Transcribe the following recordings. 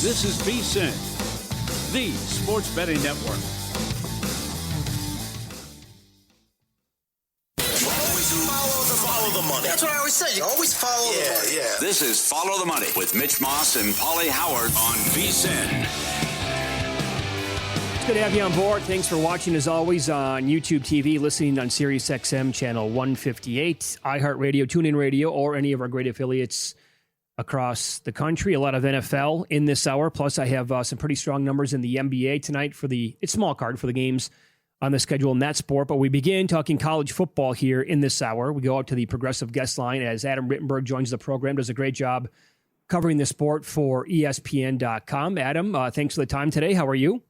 This is VSiN, the sports betting network. Follow the money. That's what I always say. You always follow the money. Yeah. This is Follow the Money with Mitch Moss and Pauly Howard on VSiN. It's good to have you on board. Thanks for watching, as always, on YouTube TV, listening on Sirius XM channel 158, iHeartRadio, TuneIn Radio, or any of our great affiliates across the country. A lot of NFL in this hour. Plus, I have some pretty strong numbers in the NBA tonight for it's small card for the games on the schedule in that sport. But we begin talking college football here in this hour. We go out to the progressive guest line as Adam Rittenberg joins the program, does a great job covering the sport for ESPN.com. Adam, thanks for the time today. How are you?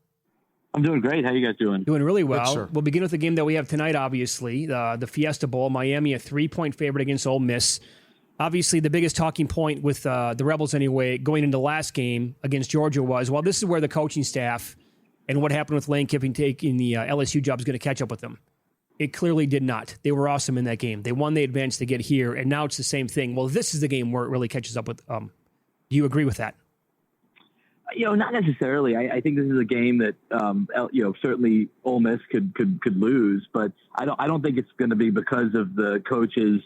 I'm doing great. How you guys doing? Doing really well. Good, we'll begin with the game that we have tonight, obviously, the Fiesta Bowl. Miami, a 3-point favorite against Ole Miss. Obviously, the biggest talking point with the Rebels anyway, going into the last game against Georgia was, well, this is where the coaching staff and what happened with Lane Kiffin taking the LSU job is going to catch up with them. It clearly did not. They were awesome in that game. They won the advance to get here, and now it's the same thing. Well, this is the game where it really catches up with do you agree with that? Not necessarily. I think this is a game that, certainly Ole Miss could lose, but I don't think it's going to be because of the coaches,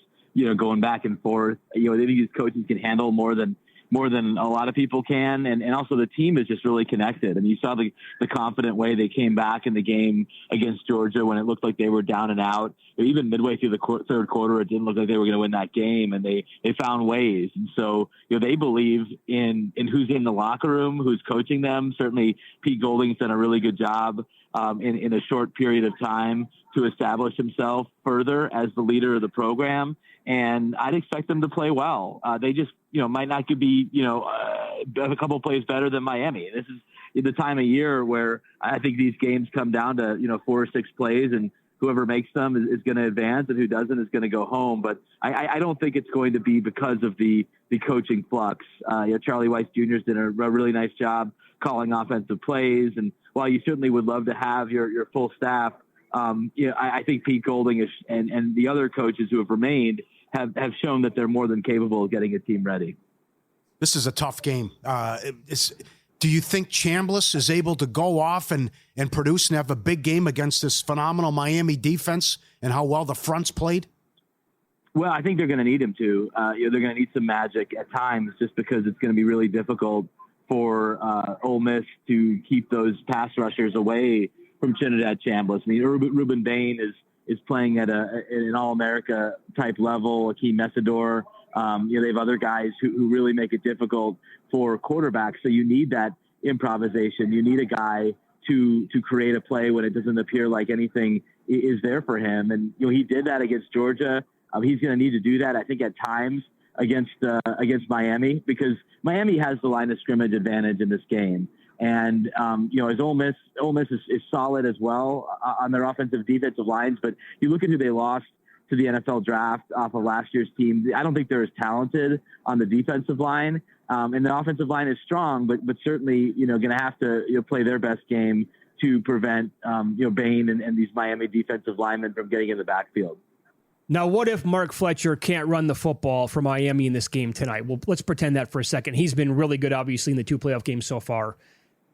going back and forth. I think these coaches can handle more than a lot of people can. And also the team is just really connected. I mean, you saw the confident way they came back in the game against Georgia when it looked like they were down and out. Even midway through the third quarter, it didn't look like they were going to win that game, and they found ways. And so, they believe in who's in the locker room, who's coaching them. Certainly Pete Golding's done a really good job in a short period of time to establish himself further as the leader of the program. And I'd expect them to play well. They just, might not be, a couple of plays better than Miami. This is the time of year where I think these games come down to, 4 or 6 plays, and whoever makes them is going to advance, and who doesn't is going to go home. But I don't think it's going to be because of the coaching flux. Charlie Weiss Jr.'s did a really nice job calling offensive plays. And while you certainly would love to have your full staff, I think Pete Golding and the other coaches who have remained have shown that they're more than capable of getting a team ready. This is a tough game. Do you think Chambliss is able to go off and produce and have a big game against this phenomenal Miami defense and how well the front's played? Well, I think they're going to need him to. They're going to need some magic at times, just because it's going to be really difficult for Ole Miss to keep those pass rushers away from Trinidad Chambliss. I mean, Ruben Bain is playing at an All-America type level. Akeem Messidor. They have other guys who really make it difficult for quarterbacks. So you need that improvisation. You need a guy to create a play when it doesn't appear like anything is there for him. And he did that against Georgia. He's going to need to do that, I think, at times against Miami, because Miami has the line of scrimmage advantage in this game. And, as Ole Miss is solid as well on their offensive defensive lines. But you look at who they lost to the NFL draft off of last year's team. I don't think they're as talented on the defensive line. And the offensive line is strong, but certainly, going to have to play their best game to prevent, Bain and these Miami defensive linemen from getting in the backfield. Now, what if Mark Fletcher can't run the football for Miami in this game tonight? Well, let's pretend that for a second. He's been really good, obviously, in the 2 playoff games so far.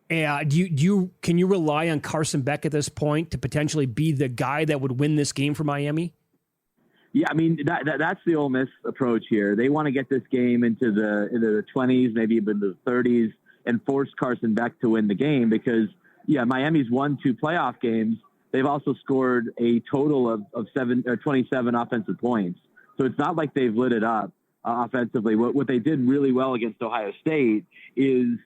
Can you rely on Carson Beck at this point to potentially be the guy that would win this game for Miami? Yeah, I mean, that's the Ole Miss approach here. They want to get this game into the 20s, maybe even the 30s, and force Carson Beck to win the game because, Miami's won 2 playoff games. They've also scored a total of 27 offensive points. So it's not like they've lit it up offensively. What they did really well against Ohio State is,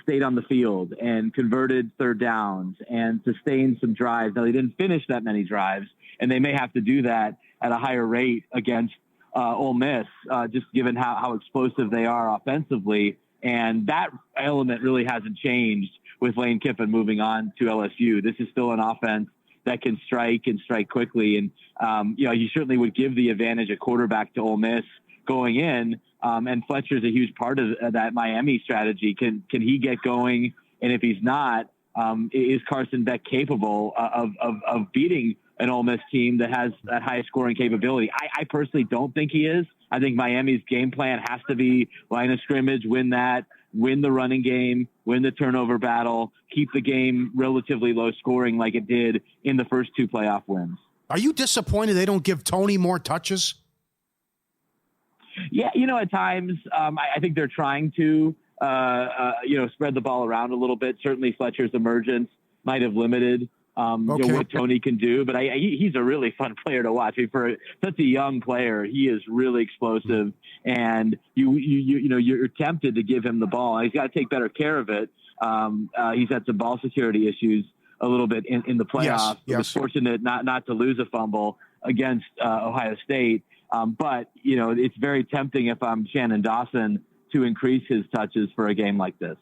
stayed on the field and converted third downs and sustained some drives. Now, they didn't finish that many drives, and they may have to do that at a higher rate against Ole Miss, just given how explosive they are offensively. And that element really hasn't changed with Lane Kiffin moving on to LSU. This is still an offense that can strike and strike quickly. And, you certainly would give the advantage at quarterback to Ole Miss going in. And Fletcher's a huge part of that Miami strategy. Can he get going? And if he's not, is Carson Beck capable of beating an Ole Miss team that has that high scoring capability? I personally don't think he is. I think Miami's game plan has to be line of scrimmage, win that, win the running game, win the turnover battle, keep the game relatively low scoring like it did in the first 2 playoff wins. Are you disappointed they don't give Tony more touches? Yeah, at times I think they're trying to, spread the ball around a little bit. Certainly Fletcher's emergence might have limited what Tony can do, but he's a really fun player to watch. I mean, for such a young player, he is really explosive, and you're tempted to give him the ball. He's got to take better care of it. He's had some ball security issues a little bit in the playoffs. Yes. Was fortunate not to lose a fumble against Ohio State. But it's very tempting if I'm Shannon Dawson to increase his touches for a game like this.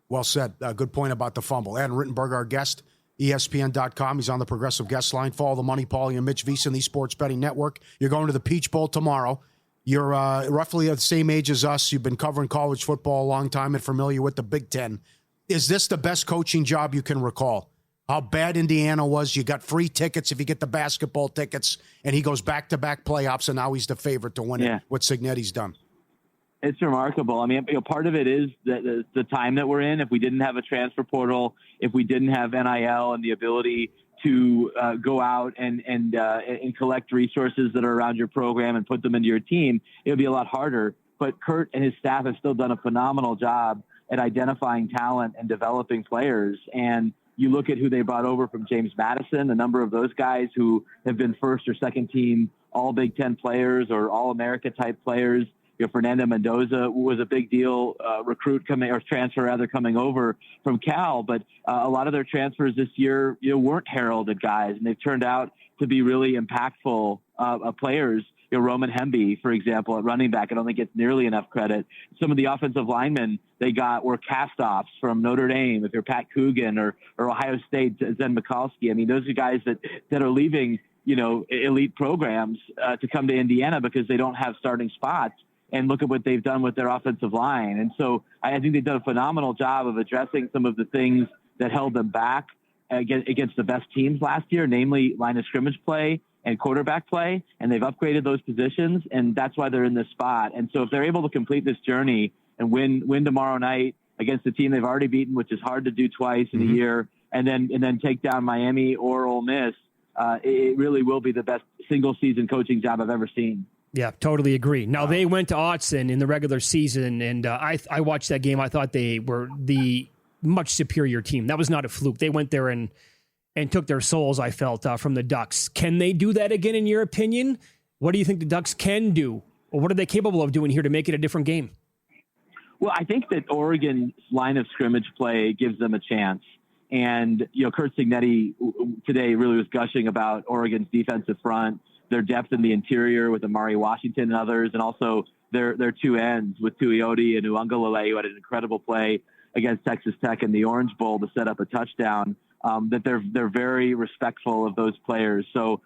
Well said. Good point about the fumble. Adam Rittenberg, our guest, ESPN.com. He's on the Progressive Guest Line. Follow the Money, Pauly and Mitch VSiN, the Sports Betting Network. You're going to the Peach Bowl tomorrow. You're roughly the same age as us. You've been covering college football a long time and familiar with the Big Ten. Is this the best coaching job you can recall? How bad Indiana was. You got free tickets if you get the basketball tickets, and he goes back-to-back playoffs, and now he's the favorite to win it, what Cignetti's done. It's remarkable. I mean, part of it is the time that we're in. If we didn't have a transfer portal, if we didn't have NIL and the ability to go out and collect resources that are around your program and put them into your team, it would be a lot harder. But Kurt and his staff have still done a phenomenal job at identifying talent and developing players. And you look at who they brought over from James Madison, the number of those guys who have been first or second team all Big Ten players or all America type players. Fernando Mendoza was a big deal transfer coming over from Cal, but a lot of their transfers this year, weren't heralded guys, and they've turned out to be really impactful players. Roman Hemby, for example, at running back, I don't think gets nearly enough credit. Some of the offensive linemen they got were cast-offs from Notre Dame, if you're Pat Coogan, or Ohio State, Zen Mikulski. I mean, those are guys that are leaving, elite programs to come to Indiana because they don't have starting spots. And look at what they've done with their offensive line. And so I think they've done a phenomenal job of addressing some of the things that held them back against the best teams last year, namely line of scrimmage play and quarterback play. And they've upgraded those positions, and that's why they're in this spot. And so if they're able to complete this journey and win tomorrow night against the team they've already beaten, which is hard to do twice in a year, and then take down Miami or Ole Miss, it really will be the best single season coaching job I've ever seen. Yeah, totally agree. Now, they went to Autzen in the regular season, and I watched that game. I thought they were the much superior team. That was not a fluke. They went there and took their souls, I felt, from the Ducks. Can they do that again, in your opinion? What do you think the Ducks can do? Or what are they capable of doing here to make it a different game? Well, I think that Oregon's line of scrimmage play gives them a chance. And, Kurt Cignetti today really was gushing about Oregon's defensive front, their depth in the interior with Amari Washington and others, and also their two ends with Tuioti and Uungalale, who had an incredible play against Texas Tech in the Orange Bowl to set up a touchdown. That they're very respectful of those players. So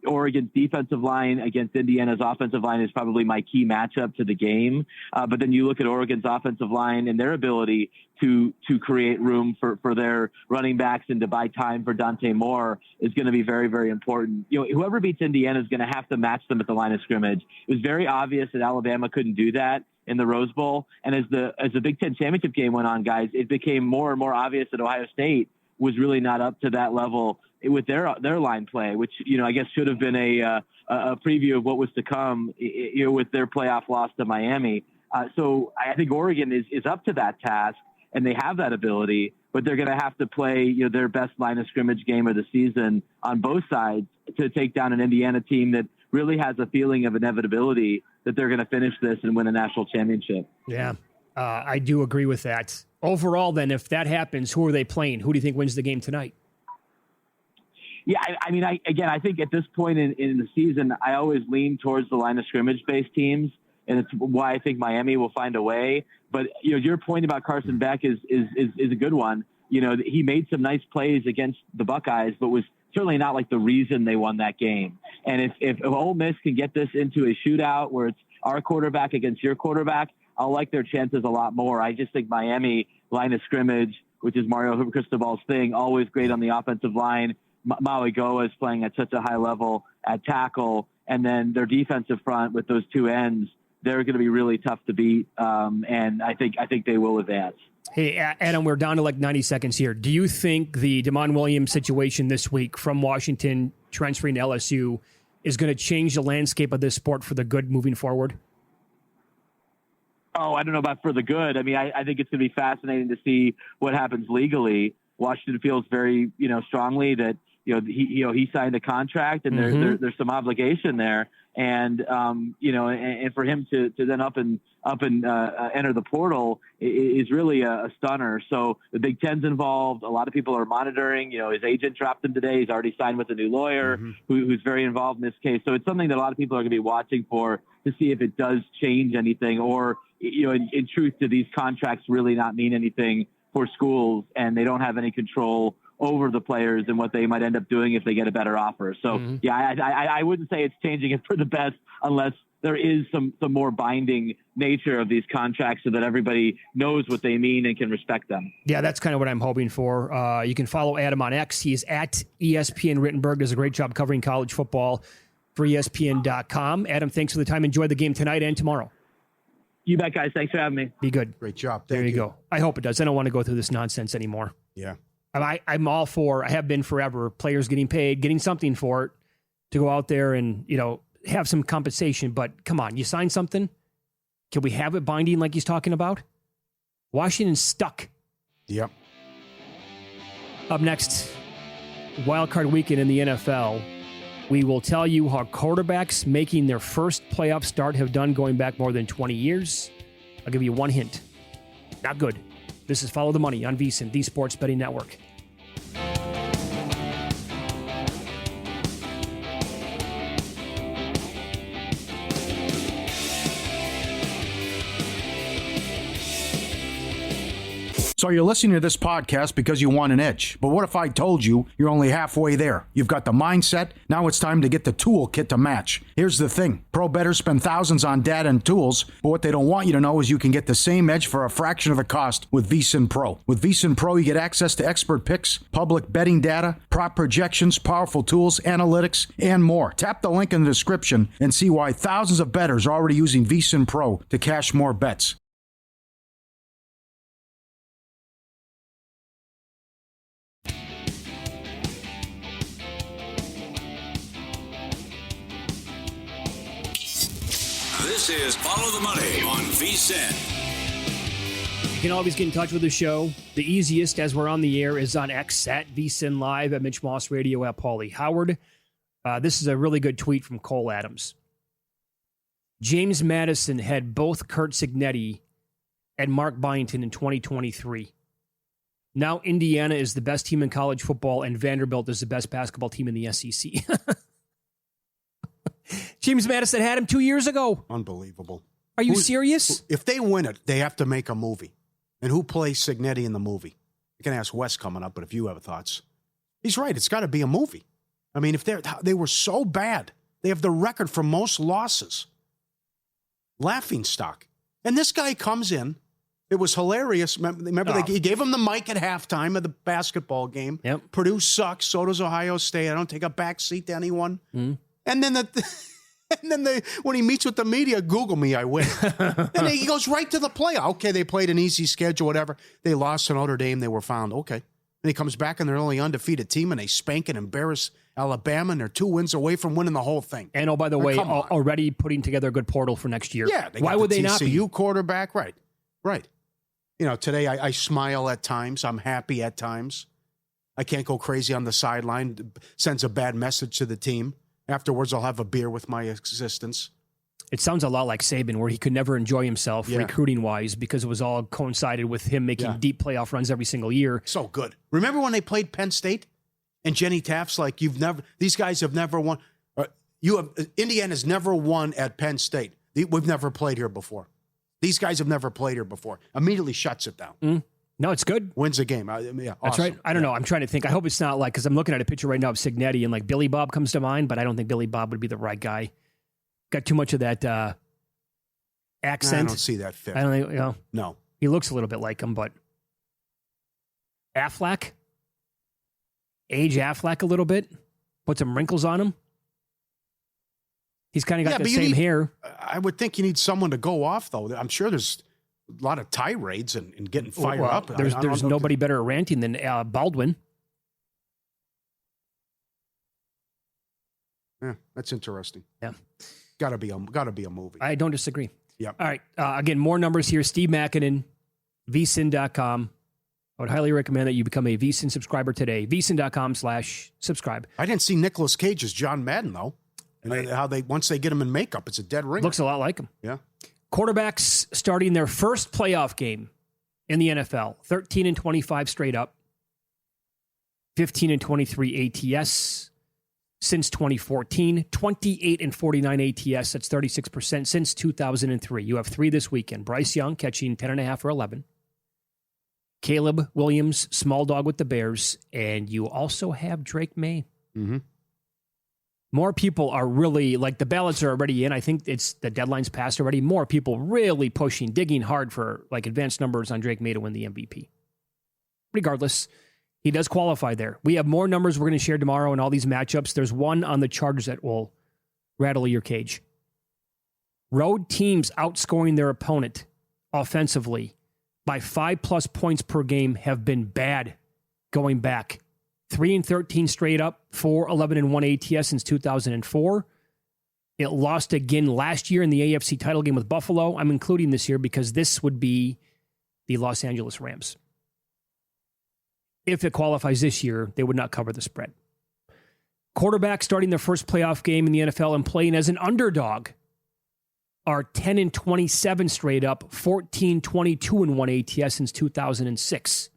Oregon's defensive line against Indiana's offensive line is probably my key matchup to the game. But then you look at Oregon's offensive line and their ability to create room for their running backs and to buy time for Dante Moore is going to be very, very important. Whoever beats Indiana is going to have to match them at the line of scrimmage. It was very obvious that Alabama couldn't do that in the Rose Bowl. And as the Big Ten championship game went on, guys, it became more and more obvious that Ohio State was really not up to that level with their line play, which, I guess should have been a preview of what was to come, with their playoff loss to Miami. So I think Oregon is up to that task, and they have that ability, but they're going to have to play, their best line of scrimmage game of the season on both sides to take down an Indiana team that really has a feeling of inevitability that they're going to finish this and win a national championship. Yeah, I do agree with that. Overall, then, if that happens, who are they playing? Who do you think wins the game tonight? Yeah, I think at this point in the season, I always lean towards the line of scrimmage-based teams, and it's why I think Miami will find a way. But your point about Carson Beck is a good one. He made some nice plays against the Buckeyes, but was certainly not like the reason they won that game. And if Ole Miss can get this into a shootout where it's our quarterback against your quarterback, I'll like their chances a lot more. I just think Miami line of scrimmage, which is Mario Cristobal's thing, always great on the offensive line. Maui Goa is playing at such a high level at tackle, and then their defensive front with those two ends they're going to be really tough to beat. And I think they will advance. Hey, Adam, we're down to like 90 seconds here. Do you think the Damon Williams situation this week from Washington transferring to LSU is going to change the landscape of this sport for the good moving forward? Oh, I don't know about for the good. I mean, I think it's going to be fascinating to see what happens legally. Washington feels very, strongly that, he signed a contract and there's some obligation there. And, and for him to then up and enter the portal is really a stunner. So the Big Ten's involved. A lot of people are monitoring. His agent dropped him today. He's already signed with a new lawyer who's very involved in this case. So it's something that a lot of people are going to be watching for to see if it does change anything, or, in truth, do these contracts really not mean anything for schools and they don't have any control over the players and what they might end up doing if they get a better offer. So I wouldn't say it's changing it for the best unless there is some more binding nature of these contracts so that everybody knows what they mean and can respect them. Yeah, that's kind of what I'm hoping for. You can follow Adam on X. He's at ESPN Rittenberg. Does a great job covering college football for ESPN.com. Adam, thanks for the time. Enjoy the game tonight and tomorrow. You bet, guys. Thanks for having me. Be good. Great job. There you go. I hope it does. I don't want to go through this nonsense anymore. Yeah. I'm all for, I have been forever, players getting paid, getting something for it to go out there and, have some compensation. But come on, you sign something. Can we have it binding like he's talking about? Washington's stuck. Yep. Up next, wild card weekend in the NFL. We will tell you how quarterbacks making their first playoff start have done going back more than 20 years. I'll give you one hint. Not good. This is Follow the Money on VSiN, the Sports Betting Network. So you're listening to this podcast because you want an edge. But what if I told you you're only halfway there? You've got the mindset. Now it's time to get the toolkit to match. Here's the thing. Pro bettors spend thousands on data and tools, but what they don't want you to know is you can get the same edge for a fraction of the cost with VSiN Pro. With VSiN Pro, you get access to expert picks, public betting data, prop projections, powerful tools, analytics, and more. Tap the link in the description and see why thousands of bettors are already using VSiN Pro to cash more bets. This is Follow the Money on VSiN. You can always get in touch with the show. The easiest, as we're on the air, is on X at VSiN Live, at Mitch Moss Radio, at Pauly Howard. This is a really good tweet from Cole Adams. James Madison had both Curt Cignetti and Mark Byington in 2023. Now Indiana is the best team in college football, and Vanderbilt is the best basketball team in the SEC. James Madison had him 2 years ago. Unbelievable. Are you serious? If they win it, they have to make a movie. And who plays Cignetti in the movie? You can ask Wes coming up, but if you have thoughts. He's right. It's got to be a movie. I mean, if they were so bad, they have the record for most losses. Laughingstock. And this guy comes in. It was hilarious. Remember he gave him the mic at halftime of the basketball game. Yep. Purdue sucks. So does Ohio State. I don't take a back seat to anyone. Mm. And then when he meets with the media, Google me, I win. And then he goes right to the play. Okay, they played an easy schedule, whatever. They lost to Notre Dame. They were found. Okay. And he comes back, and they're only undefeated team, and they spank and embarrass Alabama, and they're 2 wins away from winning the whole thing. And, by the way, already putting together a good portal for next year. Yeah. Why would they not be? TCU quarterback, right. Today I smile at times. I'm happy at times. I can't go crazy on the sideline. Sends a bad message to the team. Afterwards, I'll have a beer with my assistants. It sounds a lot like Saban, where he could never enjoy himself recruiting-wise because it was all coincided with him making deep playoff runs every single year. So good. Remember when they played Penn State? And Jenny Taft's like, these guys have never won. Indiana's never won at Penn State. We've never played here before. These guys have never played here before. Immediately shuts it down. Mm. No, it's good. Wins the game. That's awesome. Right. I don't know. I'm trying to think. I hope it's not because I'm looking at a picture right now of Cignetti and Billy Bob comes to mind, but I don't think Billy Bob would be the right guy. Got too much of that accent. I don't see that fit. I don't think, No. He looks a little bit like him, but Affleck? Age Affleck a little bit? Put some wrinkles on him? He's kind of got the same hair. I would think you need someone to go off, though. I'm sure there's a lot of tirades and getting fired up. There's nobody better at ranting than Baldwin. Yeah, that's interesting. Yeah. Gotta be a movie. I don't disagree. Yep. All right. Again, more numbers here. Steve Makinen, VSiN.com. I would highly recommend that you become a VSiN subscriber today. VSiN.com/subscribe. I didn't see Nicolas Cage as John Madden, though. And how once they get him in makeup, it's a dead ringer. Looks a lot like him. Yeah. Quarterbacks starting their first playoff game in the NFL. 13-25 straight up. 15-23 ATS since 2014. 28-49 ATS. That's 36% since 2003. You have 3 this weekend. Bryce Young catching 10.5 or 11. Caleb Williams, small dog with the Bears. And you also have Drake May. Mm-hmm. More people are really, like, the ballots are already in. I think it's the deadline's passed already. More people really pushing, digging hard for, like, advanced numbers on Drake May to win the MVP. Regardless, he does qualify there. We have more numbers we're going to share tomorrow in all these matchups. There's one on the Chargers that will rattle your cage. Road teams outscoring their opponent offensively by 5+ points per game have been bad going back. 3-13 straight up, 4-11-1 ATS since 2004. It lost again last year in the AFC title game with Buffalo. I'm including this here because this would be the Los Angeles Rams. If it qualifies this year, they would not cover the spread. Quarterbacks starting their first playoff game in the NFL and playing as an underdog are 10-27 straight up, 14-22-1 ATS since 2006.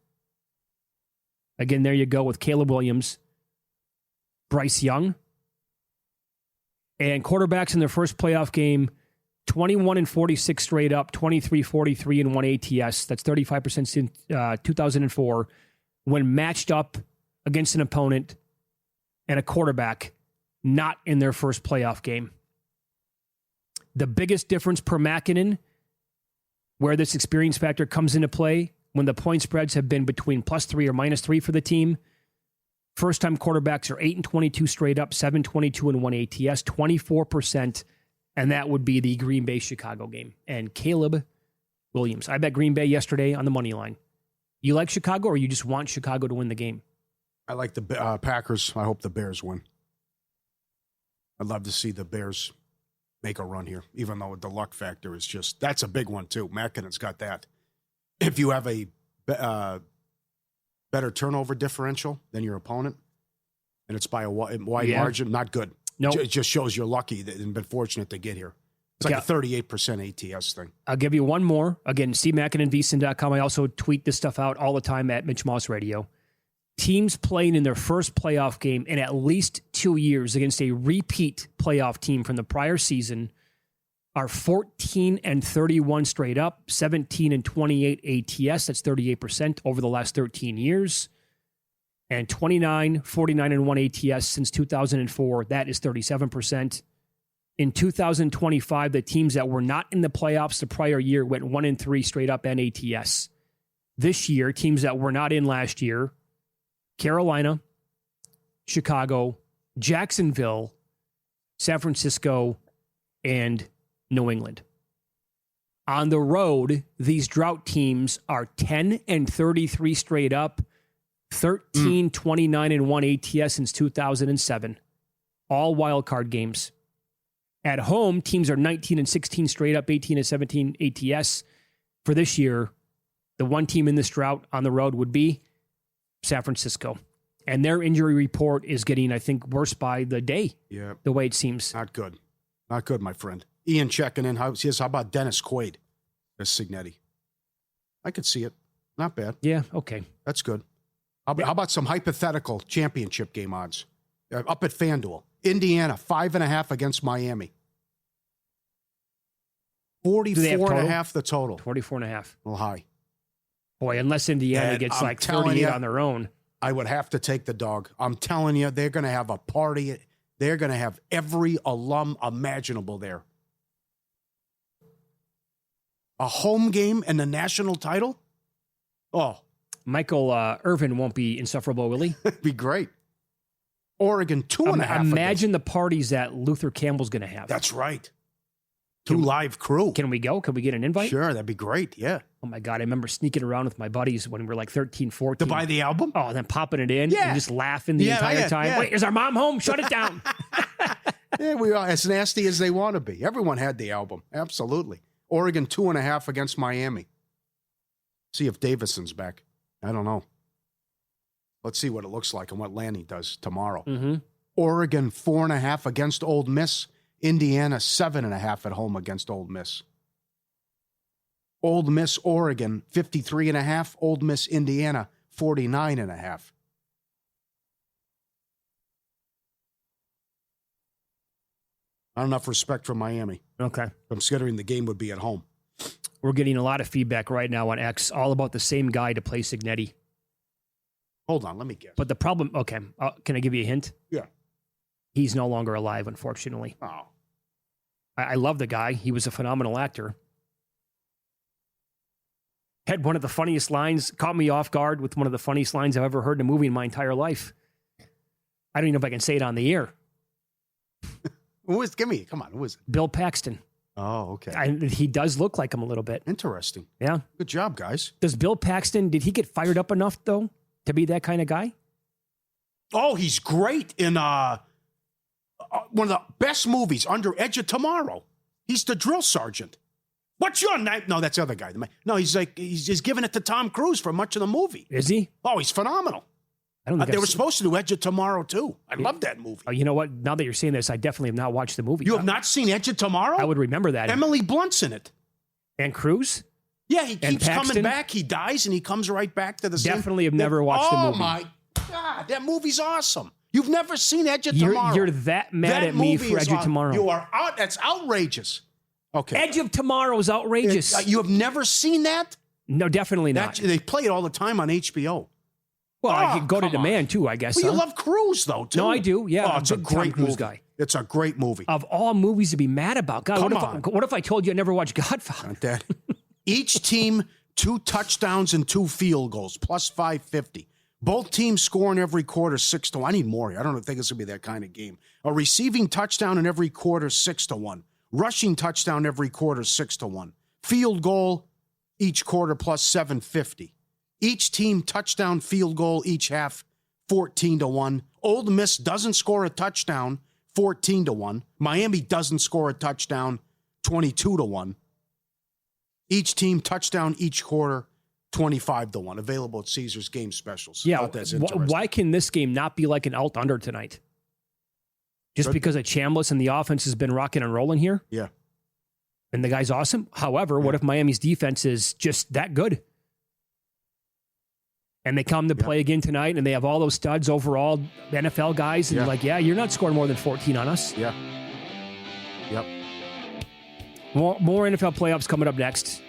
Again, there you go with Caleb Williams, Bryce Young. And quarterbacks in their first playoff game, 21-46 straight up, 23-43-1 ATS. That's 35% since 2004. When matched up against an opponent and a quarterback not in their first playoff game. The biggest difference per Makinen, where this experience factor comes into play, when the point spreads have been between +3 or -3 for the team. First-time quarterbacks are 8-22 straight up, 7-22-1 ATS, 24%, and that would be the Green Bay-Chicago game. And Caleb Williams. I bet Green Bay yesterday on the money line. You like Chicago, or you just want Chicago to win the game? I like the Packers. I hope the Bears win. I'd love to see the Bears make a run here, even though the luck factor is just, that's a big one too. Makinen's got that. If you have a better turnover differential than your opponent, and it's by a wide margin, not good. No, it just shows you're lucky and been fortunate to get here. It's like a 38% ATS thing. I'll give you one more. Again, Steve Makinen, VSiN.com. I also tweet this stuff out all the time at Mitch Moss Radio. Teams playing in their first playoff game in at least 2 years against a repeat playoff team from the prior season are 14-31 straight up, 17-28 ATS. That's 38% over the last 13 years. And 29-49-1 ATS since 2004. That is 37%. In 2025, the teams that were not in the playoffs the prior year went 1-3 straight up and ATS. This year, teams that were not in last year, Carolina, Chicago, Jacksonville, San Francisco, and New England. On the road, these drought teams are 10-33 straight up, 13-29-1 ATS since 2007. All wild card games. At home, teams are 19-16 straight up, 18-17 ATS. For this year, the one team in this drought on the road would be San Francisco. And their injury report is getting, I think, worse by the day. Yeah. The way it seems. Not good. Not good, my friend. Ian checking in. How about Dennis Quaid as Signetti? I could see it. Not bad. Yeah, okay. That's good. How about some hypothetical championship game odds? Up at FanDuel. Indiana, 5.5 against Miami. 44.5 the total. 44.5. A little high. Boy, unless Indiana gets 38 on their own. I would have to take the dog. I'm telling you, they're going to have a party. They're going to have every alum imaginable there. A home game and the national title? Oh. Michael Irvin won't be insufferable, will he? It'd be great. Oregon 2.5. Imagine the parties that Luther Campbell's going to have. That's right. Two live crew. Can we go? Can we get an invite? Sure, that'd be great. Yeah. Oh my God, I remember sneaking around with my buddies when we were like 13, 14. To buy the album? Oh, and then popping it in and just laughing the entire time. Yeah. Wait, is our mom home? Shut it down. Yeah, we are as nasty as they want to be. Everyone had the album. Absolutely. Oregon 2.5 against Miami. See if Davison's back. I don't know. Let's see what it looks like and what Lanny does tomorrow. Mm-hmm. Oregon 4.5 against Ole Miss. Indiana 7.5 at home against Ole Miss. Ole Miss, Oregon 53.5. Ole Miss, Indiana 49.5. Not enough respect for Miami. Okay. Considering the game would be at home. We're getting a lot of feedback right now on X, all about the same guy to play Signetti. Hold on, let me guess. But the problem, okay, can I give you a hint? Yeah. He's no longer alive, unfortunately. Oh. I love the guy. He was a phenomenal actor. Had one of the funniest lines, caught me off guard with one of the funniest lines I've ever heard in a movie in my entire life. I don't even know if I can say it on the air. Who is? Give me. Come on. Who is it? Bill Paxton. Oh, okay. He does look like him a little bit. Interesting. Yeah. Good job, guys. Does Bill Paxton, did he get fired up enough, though, to be that kind of guy? Oh, he's great in one of the best movies, Under Edge of Tomorrow. He's the drill sergeant. What's your name? No, that's the other guy. No, he's giving it to Tom Cruise for much of the movie. Is he? Oh, he's phenomenal. I don't think they were supposed to do Edge of Tomorrow, too. I love that movie. Oh, you know what? Now that you're saying this, I definitely have not watched the movie. You have not seen Edge of Tomorrow? I would remember that. Emily Blunt's in it. And Cruise? Yeah, he keeps coming back. He dies, and he comes right back to the same. Definitely have never watched the movie. Oh, my God. That movie's awesome. You've never seen Edge of Tomorrow. You're that mad at me for Edge of Tomorrow. You are out. That's outrageous. Okay. Edge of Tomorrow is outrageous. You have never seen that? No, definitely not. They play it all the time on HBO. Well, I could go to demand, too, I guess. Well, you love Cruise, though, too. No, I do. Yeah. Oh, it's a great Cruise movie. guy. It's a great movie. Of all movies to be mad about. God, what if I told you I never watched Godfather? Not that. Each team, 2 touchdowns and 2 field goals, plus 550. Both teams score in every quarter 6-1. I need more. I don't think it's going to be that kind of game. A receiving touchdown in every quarter 6-1. Rushing touchdown every quarter 6-1. Field goal each quarter plus 750. Each team touchdown, field goal each half 14-1. Ole Miss doesn't score a touchdown 14-1. Miami doesn't score a touchdown 22-1. Each team touchdown each quarter 25-1. Available at Caesars Game Specials. Yeah. That's interesting. Why can this game not be like an alt under tonight? Just because of Chambliss and the offense has been rocking and rolling here? Yeah. And the guy's awesome. However, what if Miami's defense is just that good? And they come to play again tonight, and they have all those studs overall, NFL guys, and you're like, you're not scoring more than 14 on us. Yeah. Yep. More NFL playoffs coming up next.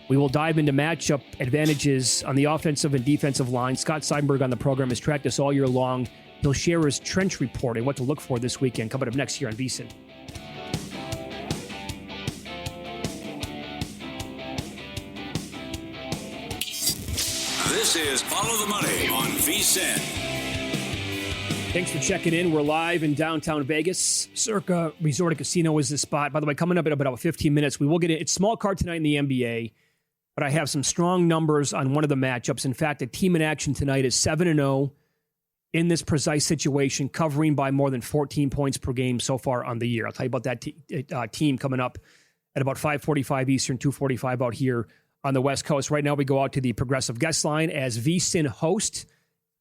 We will dive into matchup advantages on the offensive and defensive line. Scott Seidenberg on the program has tracked us all year long. He'll share his trench report and what to look for this weekend. Coming up next here on VSiN. This is Follow the Money on VSiN. Thanks for checking in. We're live in downtown Vegas. Circa Resort and Casino is the spot. By the way, coming up in about 15 minutes, we will get it. It's small card tonight in the NBA, but I have some strong numbers on one of the matchups. In fact, a team in action tonight is 7-0 in this precise situation, covering by more than 14 points per game so far on the year. I'll tell you about that team coming up at about 5:45 Eastern, 2:45 out here on the West Coast. Right now, we go out to the Progressive Guest Line as VSiN host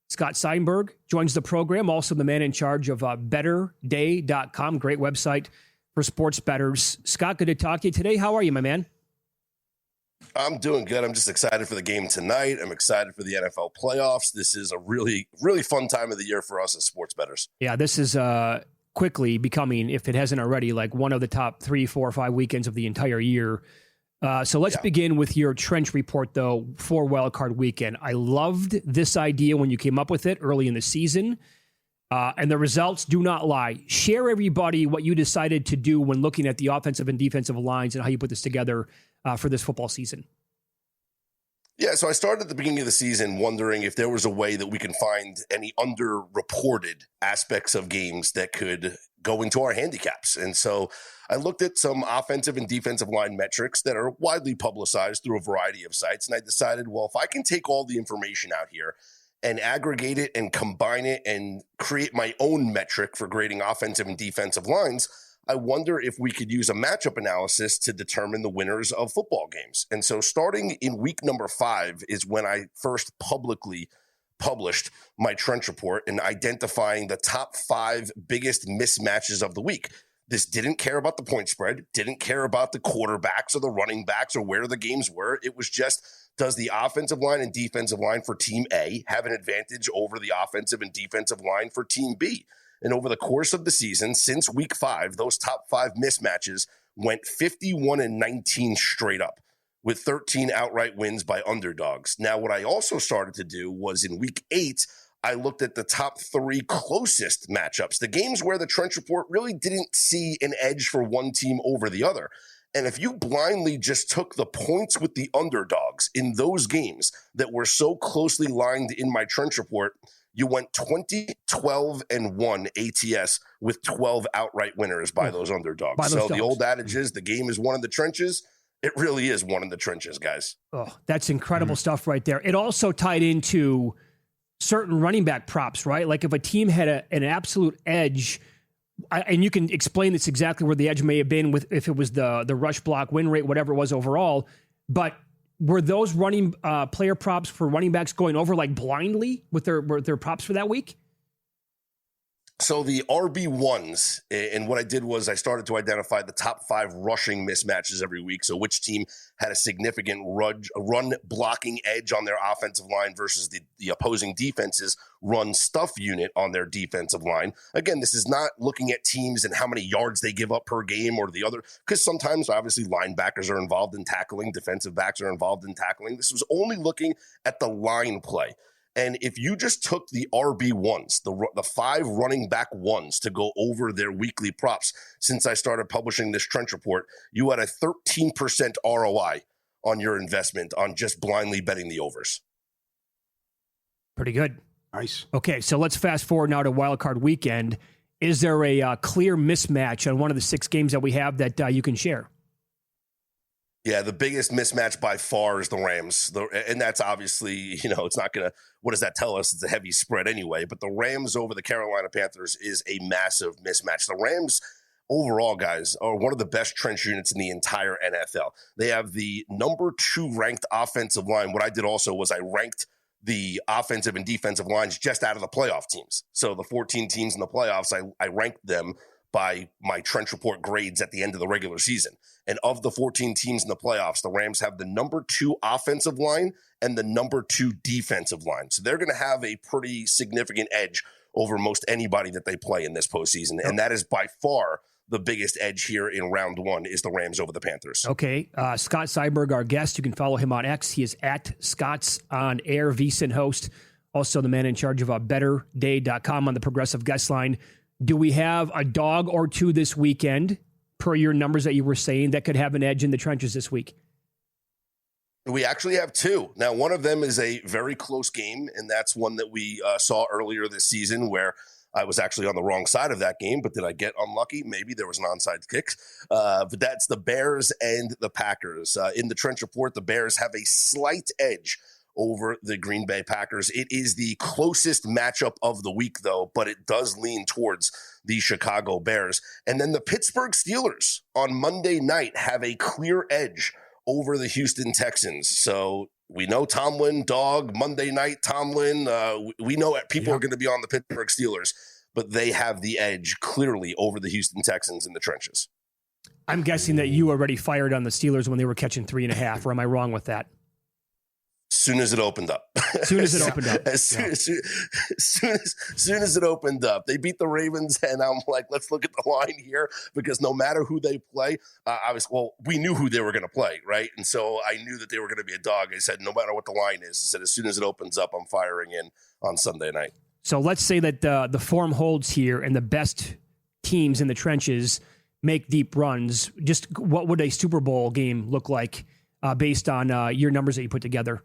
Scott Seidenberg joins the program, also the man in charge of betterday.com, great website for sports bettors. Scott, good to talk to you today. How are you, my man? I'm doing good. I'm just excited for the game tonight. I'm excited for the NFL playoffs. This is a really, really fun time of the year for us as sports bettors. Yeah, this is quickly becoming, if it hasn't already, like one of the top 3, 4, or 5 weekends of the entire year. So let's begin with your trench report, though, for Wildcard Weekend. I loved this idea when you came up with it early in the season, and the results do not lie. Share, everybody, what you decided to do when looking at the offensive and defensive lines and how you put this together for this football season. Yeah, so I started at the beginning of the season wondering if there was a way that we can find any underreported aspects of games that could go into our handicaps. And so I looked at some offensive and defensive line metrics that are widely publicized through a variety of sites. And I decided, well, if I can take all the information out here and aggregate it and combine it and create my own metric for grading offensive and defensive lines, I wonder if we could use a matchup analysis to determine the winners of football games. And so starting in week number 5 is when I first publicly published my trench report and identifying the top 5 biggest mismatches of the week. This didn't care about the point spread, didn't care about the quarterbacks or the running backs or where the games were. It was just, does the offensive line and defensive line for Team A have an advantage over the offensive and defensive line for Team B? And over the course of the season, since week 5, those top 5 mismatches went 51-19 straight up, with 13 outright wins by underdogs. Now, what I also started to do was in week 8, I looked at the top 3 closest matchups, the games where the trench report really didn't see an edge for one team over the other. And if you blindly just took the points with the underdogs in those games that were so closely lined in my trench report, you went 20-12-1 ATS with 12 outright winners by those underdogs. So the old adage is the game is won in the trenches. It really is one in the trenches, guys. Oh, that's incredible stuff right there. It also tied into certain running back props, right? Like if a team had an absolute edge, and you can explain this exactly where the edge may have been with if it was the rush block win rate, whatever it was overall, but were those running player props for running backs going over like blindly with their props for that week? So the RB1s, and what I did was I started to identify the top 5 rushing mismatches every week. So which team had a significant run blocking edge on their offensive line versus the opposing defense's run stuff unit on their defensive line. Again, this is not looking at teams and how many yards they give up per game or the other, because sometimes obviously linebackers are involved in tackling, defensive backs are involved in tackling. This was only looking at the line play. And if you just took the RB1s, the 5 running back ones to go over their weekly props, since I started publishing this trench report, you had a 13% ROI on your investment on just blindly betting the overs. Pretty good. Nice. Okay, so let's fast forward now to Wild Card Weekend. Is there a clear mismatch on one of the 6 games that we have that you can share? Yeah, the biggest mismatch by far is the Rams. And that's obviously, it's not going to, what does that tell us? It's a heavy spread anyway. But the Rams over the Carolina Panthers is a massive mismatch. The Rams overall, guys, are one of the best trench units in the entire NFL. They have the number 2 ranked offensive line. What I did also was I ranked the offensive and defensive lines just out of the playoff teams. So the 14 teams in the playoffs, I ranked them by my trench report grades at the end of the regular season. And of the 14 teams in the playoffs, the Rams have the number 2 offensive line and the number 2 defensive line. So they're going to have a pretty significant edge over most anybody that they play in this postseason. And that is by far the biggest edge here in round 1 is the Rams over the Panthers. Okay. Scott Seidenberg, our guest, you can follow him on X. He is at Scott's on Air, VSiN host, also the man in charge of betterday.com on the Progressive Guest Line. Do we have a dog or 2 this weekend, per your numbers that you were saying, that could have an edge in the trenches this week? We actually have 2. Now, one of them is a very close game, and that's one that we saw earlier this season where I was actually on the wrong side of that game, but did I get unlucky? Maybe there was an onside kick. But that's the Bears and the Packers. In the trench report, the Bears have a slight edge over the Green Bay Packers. It is the closest matchup of the week, though, but it does lean towards the Chicago Bears. And then the Pittsburgh Steelers on Monday night have a clear edge over the Houston Texans. So we know Tomlin, dog, Monday night, Tomlin. We know people are going to be on the Pittsburgh Steelers, but they have the edge clearly over the Houston Texans in the trenches. I'm guessing that you already fired on the Steelers when they were catching 3.5, or am I wrong with that? Soon as it opened up. As soon as it opened up. As soon as it opened up. They beat the Ravens, and I'm like, let's look at the line here, because no matter who they play, we knew who they were going to play, right? And so I knew that they were going to be a dog. I said, no matter what the line is, I said, as soon as it opens up, I'm firing in on Sunday night. So let's say that the form holds here and the best teams in the trenches make deep runs. Just what would a Super Bowl game look like based on your numbers that you put together?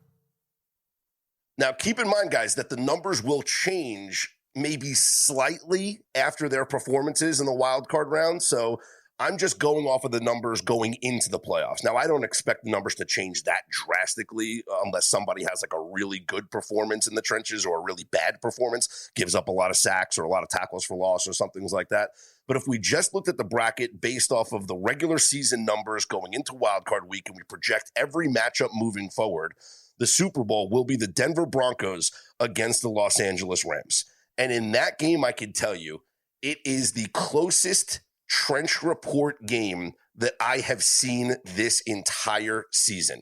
Now, keep in mind, guys, that the numbers will change maybe slightly after their performances in the wild card round. So I'm just going off of the numbers going into the playoffs. Now, I don't expect the numbers to change that drastically unless somebody has like a really good performance in the trenches or a really bad performance, gives up a lot of sacks or a lot of tackles for loss or something like that. But if we just looked at the bracket based off of the regular season numbers going into wild card week and we project every matchup moving forward, the Super Bowl will be the Denver Broncos against the Los Angeles Rams. And in that game, I can tell you, it is the closest trench report game that I have seen this entire season.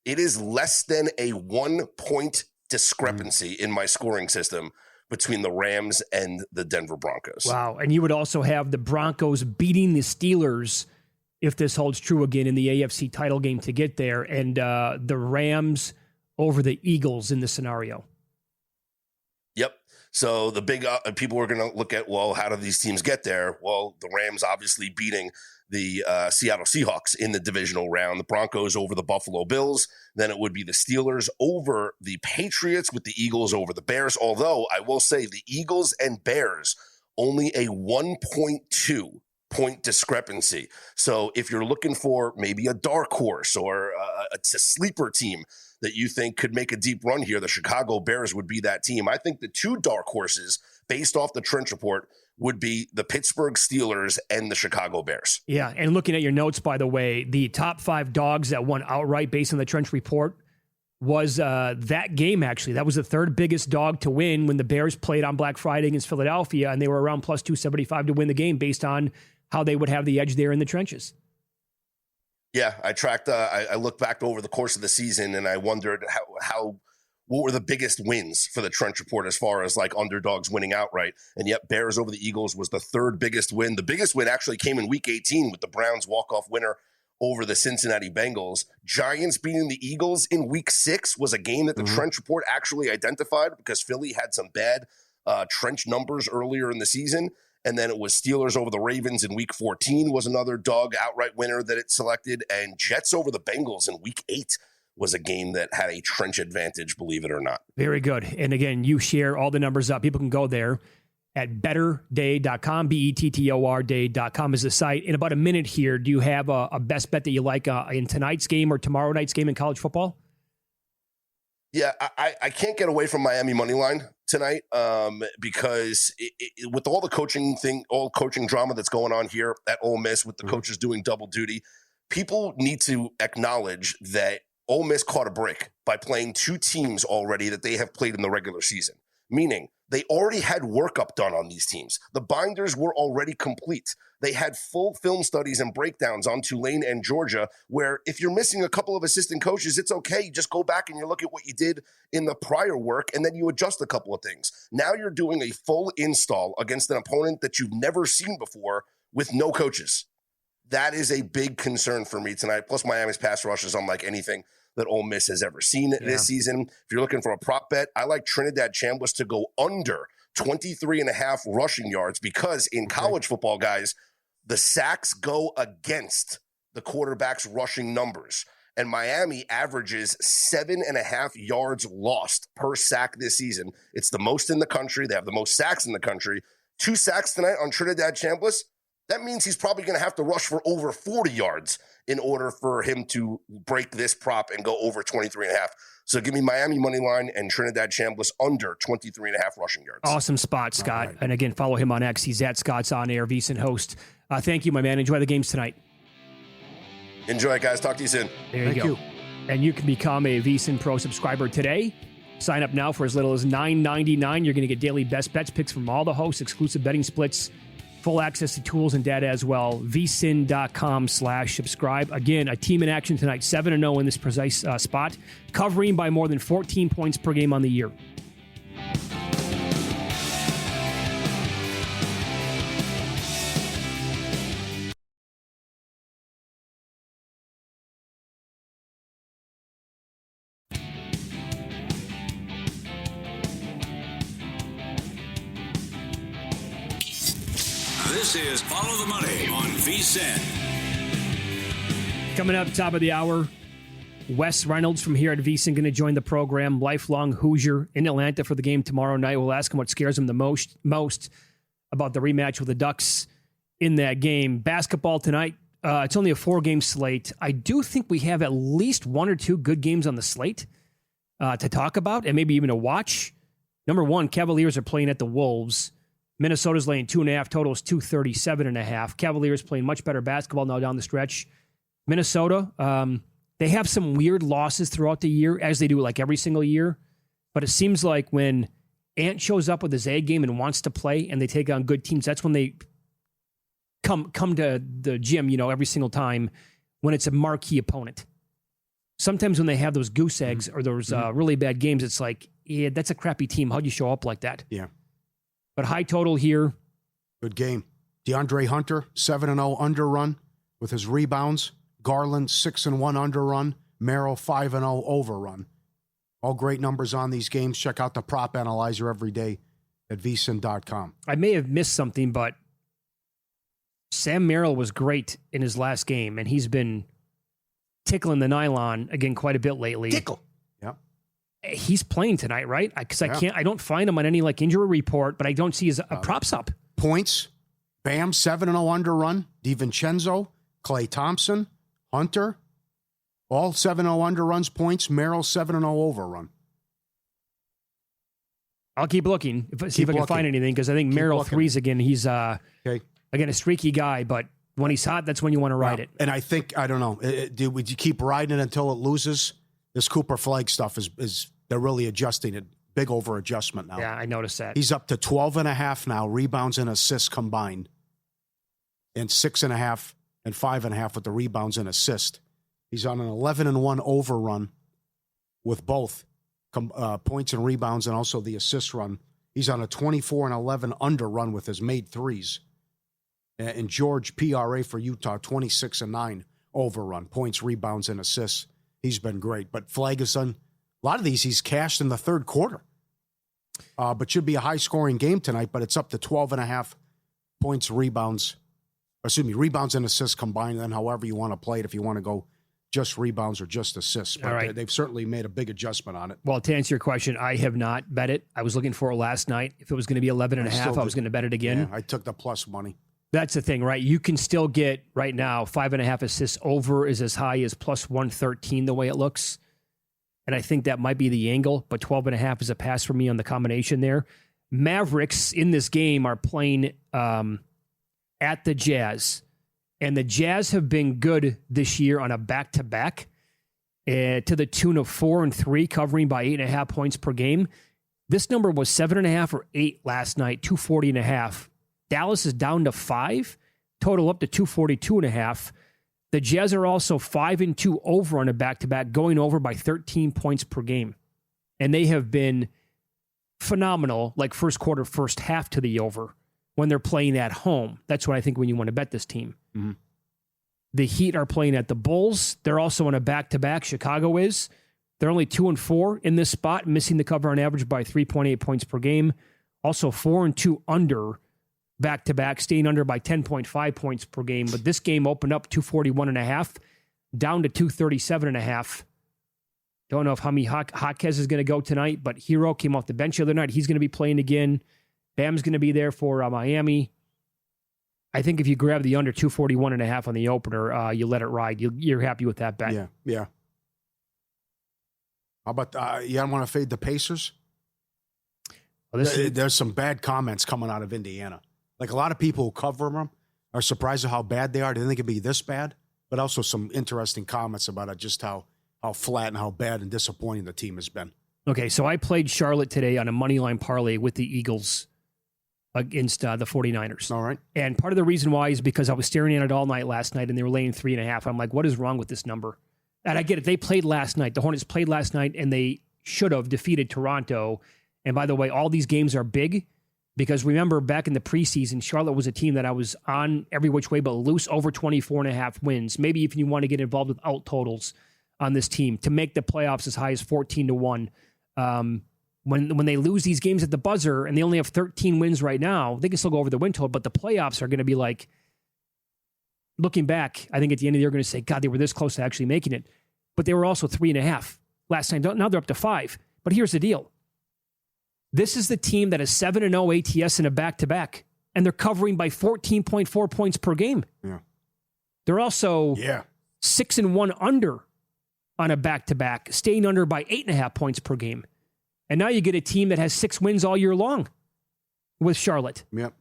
It is less than a 1 point discrepancy in my scoring system between the Rams and the Denver Broncos. Wow. And you would also have the Broncos beating the Steelers, if this holds true again, in the AFC title game to get there, and the Rams over the Eagles in the scenario. Yep. So the big people are going to look at, well, how do these teams get there? Well, the Rams obviously beating the Seattle Seahawks in the divisional round, the Broncos over the Buffalo Bills. Then it would be the Steelers over the Patriots, with the Eagles over the Bears. Although I will say the Eagles and Bears, only a 1.2 point discrepancy. So if you're looking for maybe a dark horse or a sleeper team that you think could make a deep run here, the Chicago Bears would be that team. I think the two dark horses, based off the trench report, would be the Pittsburgh Steelers and the Chicago Bears. Yeah, and looking at your notes, by the way, the top 5 dogs that won outright based on the trench report was that game, actually. That was the third biggest dog to win when the Bears played on Black Friday against Philadelphia, and they were around plus 275 to win the game based on how they would have the edge there in the trenches. Yeah, I tracked. I looked back over the course of the season, and I wondered what were the biggest wins for the trench report as far as like underdogs winning outright. And yet, Bears over the Eagles was the third biggest win. The biggest win actually came in Week 18 with the Browns walk-off winner over the Cincinnati Bengals. Giants beating the Eagles in Week 6 was a game that the trench report actually identified because Philly had some bad trench numbers earlier in the season. And then it was Steelers over the Ravens in Week 14 was another dog outright winner that it selected. And Jets over the Bengals in Week 8 was a game that had a trench advantage, believe it or not. Very good. And again, you share all the numbers up. People can go there at bettorday.com, BETTOR day.com is the site. In about a minute here, do you have a best bet that you like in tonight's game or tomorrow night's game in college football? Yeah, I can't get away from Miami money line tonight because with all the coaching drama that's going on here at Ole Miss with the coaches doing double duty, people need to acknowledge that Ole Miss caught a break by playing 2 teams already that they have played in the regular season, meaning they already had workup done on these teams. The binders were already complete. They had full film studies and breakdowns on Tulane and Georgia, where if you're missing a couple of assistant coaches, it's okay. You just go back and you look at what you did in the prior work, and then you adjust a couple of things. Now you're doing a full install against an opponent that you've never seen before with no coaches. That is a big concern for me tonight. Plus, Miami's pass rush is unlike anything that Ole Miss has ever seen this season. If you're looking for a prop bet, I like Trinidad Chambliss to go under 23.5 rushing yards because in college football, guys, the sacks go against the quarterback's rushing numbers. And Miami averages 7.5 yards lost per sack this season. It's the most in the country. They have the most sacks in the country. 2 sacks tonight on Trinidad Chambliss. That means he's probably going to have to rush for over 40 yards in order for him to break this prop and go over 23.5. So give me Miami money line and Trinidad Chambliss under 23.5 rushing yards. Awesome spot, Scott. Right. And again, follow him on X. He's at Scott's On Air, VSiN host. Thank you, my man. Enjoy the games tonight. Enjoy it, guys. Talk to you soon. There Thank you. And you can become a VSiN Pro subscriber today. Sign up now for as little as $9.99. You're going to get daily best bets, picks from all the hosts, exclusive betting splits, full access to tools and data as well. VSiN.com/subscribe. Again, a team in action tonight, 7-0 in this precise spot, covering by more than 14 points per game on the year. This is Follow the Money on VSiN. Coming up top of the hour, Wes Reynolds from here at VSiN going to join the program. Lifelong Hoosier in Atlanta for the game tomorrow night. We'll ask him what scares him the most about the rematch with the Ducks in that game. Basketball tonight. It's only a 4-game slate. I do think we have at least 1 or 2 good games on the slate to talk about and maybe even to watch. Number 1, Cavaliers are playing at the Wolves. Minnesota's laying 2.5. Total is 237.5. Cavaliers playing much better basketball now down the stretch. Minnesota, they have some weird losses throughout the year, as they do like every single year. But it seems like when Ant shows up with his A game and wants to play and they take on good teams, that's when they come to the gym, every single time when it's a marquee opponent. Sometimes when they have those goose eggs or those really bad games, it's like, yeah, that's a crappy team. How'd you show up like that? Yeah. But high total here. Good game. DeAndre Hunter, 7-0 under run with his rebounds. Garland, 6-1 under run. Merrill, 5-0 over run. All great numbers on these games. Check out the prop analyzer every day at VSiN.com. I may have missed something, but Sam Merrill was great in his last game, and he's been tickling the nylon again quite a bit lately. Tickle. Yeah. He's playing tonight, right? Because I don't find him on any injury report, but I don't see his props up. Points. Bam, 7-0 under run. DiVincenzo, Klay Thompson, Hunter, all 7-0 under runs, points. Merrill, 7-0 over run. I'll keep looking, see if I can find anything, because I think Merrill threes again. He's again a streaky guy, but when he's hot, that's when you want to ride it. And I think, I don't know, would you keep riding it until it loses? This Cooper Flagg stuff is they're really adjusting it. Big over adjustment now. Yeah, I noticed that. He's up to 12.5 now, rebounds and assists combined, and 6.5 and 5.5 with the rebounds and assist. He's on an 11-1 overrun with both points and rebounds and also the assist run. He's on a 24-11 under run with his made threes. And George, PRA for Utah, 26-9 overrun, points, rebounds, and assists. He's been great. But Flagg has done a lot of these. He's cashed in the third quarter. But should be a high-scoring game tonight, but it's up to 12.5 points, rebounds and assists combined, then however you want to play it, if you want to go just rebounds or just assists. But right. They've certainly made a big adjustment on it. Well, to answer your question, I have not bet it. I was looking for it last night. If it was going to be 11.5, I was going to bet it again. Yeah, I took the plus money. That's the thing, right? You can still get, right now, 5.5 assists over is as high as plus 113 the way it looks. And I think that might be the angle, but 12.5 is a pass for me on the combination there. Mavericks in this game are playing at the Jazz. And the Jazz have been good this year on a back-to-back to the tune of 4 and 3, covering by 8.5 points per game. This number was 7.5 or 8 last night, 240.5. Dallas is down to 5, total up to 242.5. The Jazz are also 5 and 2 over on a back-to-back, going over by 13 points per game. And they have been phenomenal, like first quarter, first half to the over when they're playing at home. That's what I think when you want to bet this team. Mm-hmm. The Heat are playing at the Bulls. They're also on a back-to-back. Chicago is. They're only 2 and 4 in this spot, missing the cover on average by 3.8 points per game. Also 4 and 2 under back-to-back, staying under by 10.5 points per game. But this game opened up 241.5, down to 237.5. Don't know if Hami Jaquez is going to go tonight, but Hero came off the bench the other night. He's going to be playing again. Bam's going to be there for Miami. I think if you grab the under 241.5 on the opener, you let it ride. You're happy with that bet. Yeah. How about, you don't want to fade the Pacers? Well, there's some bad comments coming out of Indiana. Like a lot of people who cover them are surprised at how bad they are. They didn't think it'd be this bad, but also some interesting comments about it, just how flat and how bad and disappointing the team has been. Okay, so I played Charlotte today on a moneyline parlay with the Eagles against the 49ers. All right. And part of the reason why is because I was staring at it all night last night, and they were laying 3.5. I'm like, what is wrong with this number? And I get it. They played last night. The Hornets played last night, and they should have defeated Toronto. And by the way, all these games are big because remember back in the preseason, Charlotte was a team that I was on every which way but loose over 24.5 wins. Maybe if you want to get involved with out totals on this team to make the playoffs as high as 14-1. When they lose these games at the buzzer and they only have 13 wins right now, they can still go over the win total, but the playoffs are going to be like, looking back, I think at the end of the year, you're going to say, God, they were this close to actually making it. but they were also 3.5 last time. Now they're up to 5. But here's the deal. This is the team that is 7-0 ATS in a back-to-back, and they're covering by 14.4 points per game. Yeah. They're also 6-1 under on a back-to-back, staying under by 8.5 points per game. And now you get a team that has 6 wins all year long with Charlotte. Yep.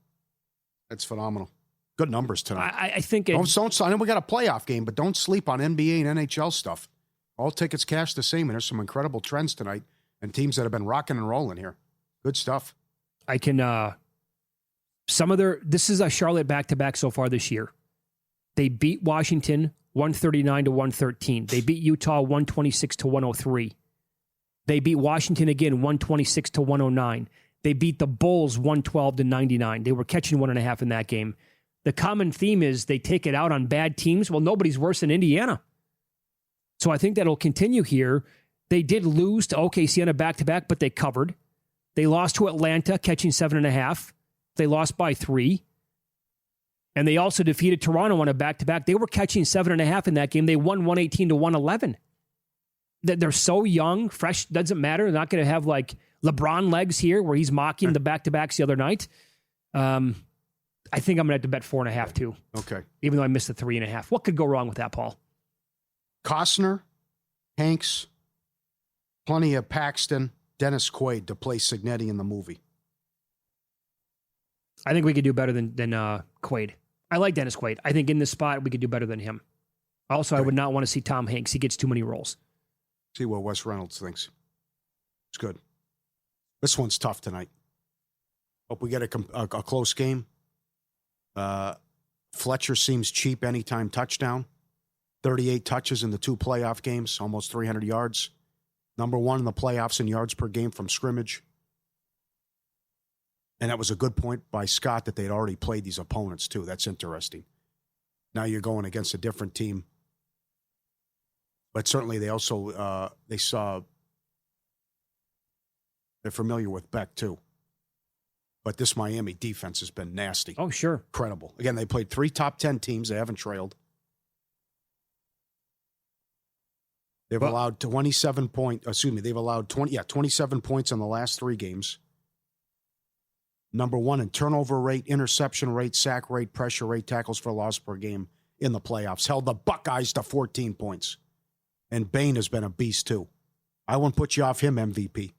That's phenomenal. Good numbers tonight. I think I know we got a playoff game, but don't sleep on NBA and NHL stuff. All tickets cash the same, and there's some incredible trends tonight and teams that have been rocking and rolling here. Good stuff. I can, this is a Charlotte back-to-back so far this year. They beat Washington 139-113. They beat Utah 126-103. They beat Washington again 126-109. They beat the Bulls 112-99. They were catching 1.5 in that game. The common theme is they take it out on bad teams. Well, nobody's worse than Indiana. So I think that'll continue here. They did lose to OKC on a back-to-back, but they covered. They lost to Atlanta, catching 7.5. They lost by 3. And they also defeated Toronto on a back-to-back. They were catching 7.5 in that game. They won 118-111. They're so young, fresh, doesn't matter. They're not going to have like LeBron legs here where he's mocking the back-to-backs the other night. I think I'm going to have to bet 4.5 too. Okay. Even though I missed the 3.5. What could go wrong with that, Paul? Costner, Hanks, plenty of Paxton, Dennis Quaid to play Signetti in the movie. I think we could do better than Quaid. I like Dennis Quaid. I think in this spot, we could do better than him. Also, I would not want to see Tom Hanks. He gets too many roles. See what Wes Reynolds thinks. It's good. This one's tough tonight. Hope we get a close game. Fletcher seems cheap anytime touchdown. 38 touches in the 2 playoff games, almost 300 yards. Number 1 in the playoffs in yards per game from scrimmage. And that was a good point by Scott that they'd already played these opponents, too. That's interesting. Now you're going against a different team. But certainly they also, they're familiar with Beck, too. But this Miami defense has been nasty. Oh, sure. Incredible. Again, they played 3 top 10 teams. They haven't trailed. They've allowed 27 they've allowed 27 points in the last 3 games. Number 1 in turnover rate, interception rate, sack rate, pressure rate, tackles for loss per game in the playoffs. Held the Buckeyes to 14 points. And Bain has been a beast, too. I won't put you off him MVP.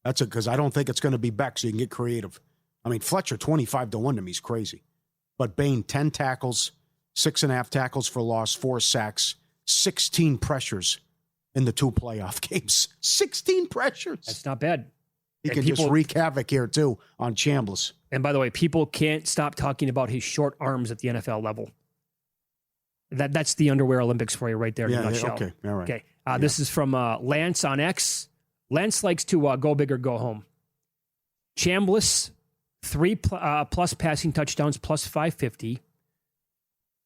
That's because I don't think it's going to be Beck, so you can get creative. I mean, Fletcher, 25-1 to me is crazy. But Bain, 10 tackles, 6.5 tackles for loss, 4 sacks, 16 pressures in the 2 playoff games. 16 pressures. That's not bad. He can just wreak havoc here, too, on Chambliss. And by the way, people can't stop talking about his short arms at the NFL level. That's the underwear Olympics for you right there in a nutshell. Okay, all right. Okay, This is from Lance on X. Lance likes to go big or go home. Chambliss, 3 plus passing touchdowns, plus 550.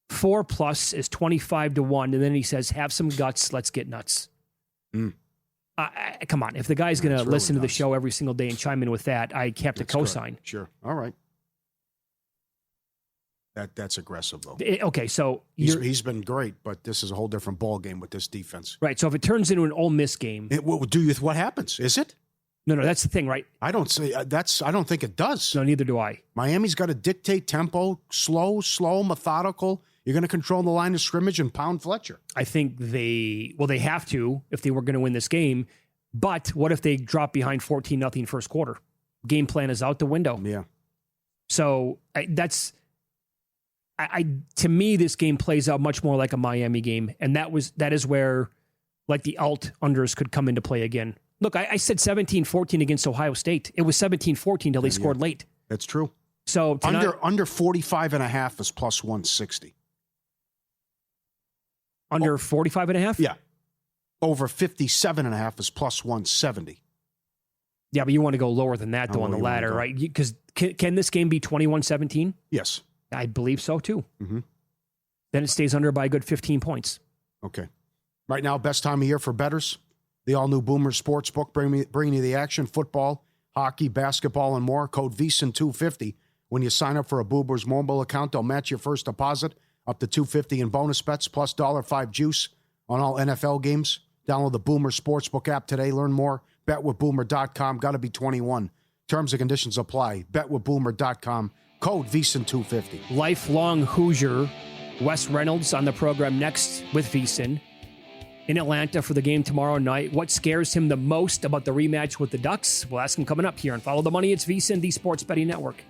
4 plus is 25-1. And then he says, have some guts, let's get nuts. Come on. If the guy's going to listen to the show every single day and chime in with that, I have to co-sign. Good. Sure. All right. That's aggressive, though. Okay, so he's been great, but this is a whole different ball game with this defense. Right, so if it turns into an Ole Miss game... What happens? Is it? No, that's the thing, right? I don't think it does. No, neither do I. Miami's got to dictate tempo, slow, methodical. You're going to control the line of scrimmage and pound Fletcher. I think they have to if they were going to win this game. But what if they drop behind 14-0 first quarter? Game plan is out the window. Yeah. So to me, this game plays out much more like a Miami game. And that is where like the alt unders could come into play again. Look, I said 17-14 against Ohio State. It was 17-14 till they scored late. That's true. So tonight, under 45.5 is plus 160. Under 45.5? Yeah. Over 57.5 is plus 170. Yeah, but you want to go lower than that, though, on the ladder, right? Because can this game be 21-17? Yes. I believe so, too. Mm-hmm. Then it stays under by a good 15 points. Okay. Right now, best time of year for bettors. The all-new Boomer Sportsbook, bringing you the action, football, hockey, basketball, and more. Code VSiN250. When you sign up for a Boomer's mobile account, they'll match your first deposit up to $250 in bonus bets, plus $5 juice on all NFL games. Download the Boomer Sportsbook app today. Learn more. BetWithBoomer.com. Got to be 21. Terms and conditions apply. BetWithBoomer.com. Code VSiN250. Lifelong Hoosier Wes Reynolds on the program next with VSiN in Atlanta for the game tomorrow night. What scares him the most about the rematch with the Ducks? We'll ask him coming up here and Follow the Money. It's VSiN, the Sports Betting Network.